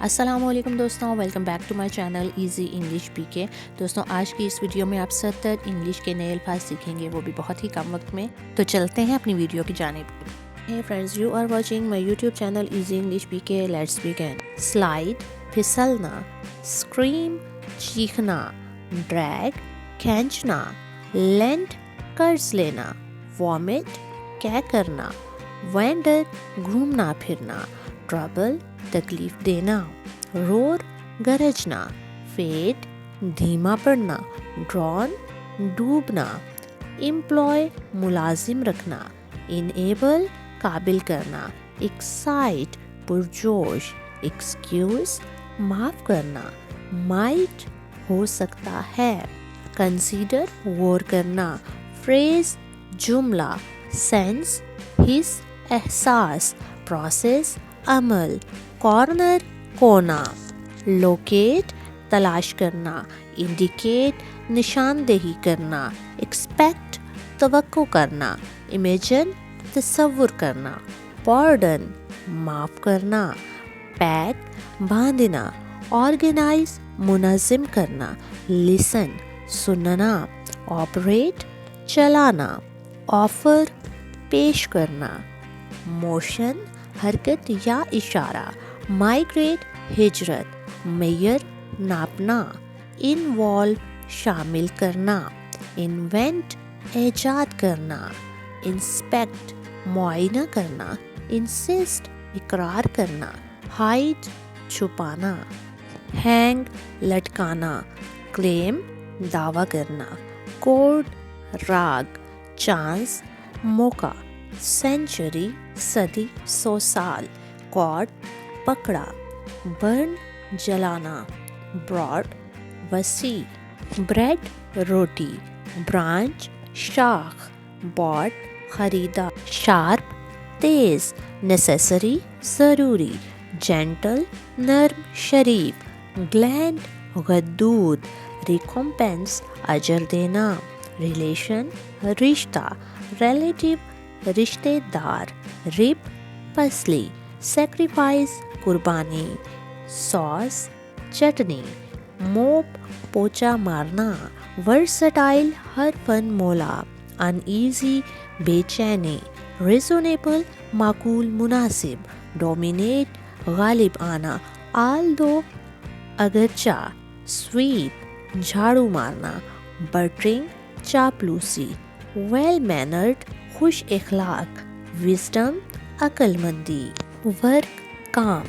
السلام علیکم دوستوں، welcome back to my channel easy English P K. دوستوں، آج کی اس ویڈیو میں آپ 70 انگلش کے نئے الفاظ سیکھیں گے، وہ بھی بہت ہی کم وقت میں۔ تو چلتے ہیں اپنی ویڈیو کی جانب۔ Hey friends, you are watching my YouTube channel Easy English PK. Let's begin. Slide پھسلنا، scream چیخنا، drag کھینچنا، lend قرض لینا، vomit کیا کرنا، wander گھومنا پھرنا، trouble تکلیف دینا، roar گرجنا، fade دھیما پڑنا، drawn ڈوبنا، employ ملازم رکھنا، enable قابل کرنا، excite پرجوش، excuse معاف کرنا، might ہو سکتا ہے، consider غور کرنا، phrase جملہ، sense حس احساس، process عمل، corner کونا، locate تلاش کرنا، indicate نشاندہی کرنا، expect توقع کرنا، imagine تصور کرنا، pardon معاف کرنا، pack باندھنا، organize منظم کرنا، listen سننا، operate چلانا، offer پیش کرنا، motion حرکت یا اشارہ، migrate ہجرت، measure ناپنا، involve شامل کرنا، invent ایجاد کرنا، inspect معائنہ کرنا، insist اقرار کرنا، hide چھپانا، hang لٹکانا، claim دعویٰ کرنا، chord راگ، chance موقع، century صدی 100 سال، caught پکڑا، burn جلانا، broad وسیع، bread روٹی، branch شاخ، bought خریدا، sharp تیز، necessary ضروری، gentle نرم شریف، gland غدود، recompense اجر دینا، relation رشتہ، relative رشتے دار، rib پسلی، sacrifice قربانی، sauce چٹنی، mop پوچا مارنا، versatile ہر فن مولا، uneasy بے چینی، reasonable معقول مناسب، dominate غالب آنا، although اگرچہ، sweep جھاڑو مارنا، buttering چاپلوسی، well mannered خوش اخلاق، wisdom عقل مندی، work کام۔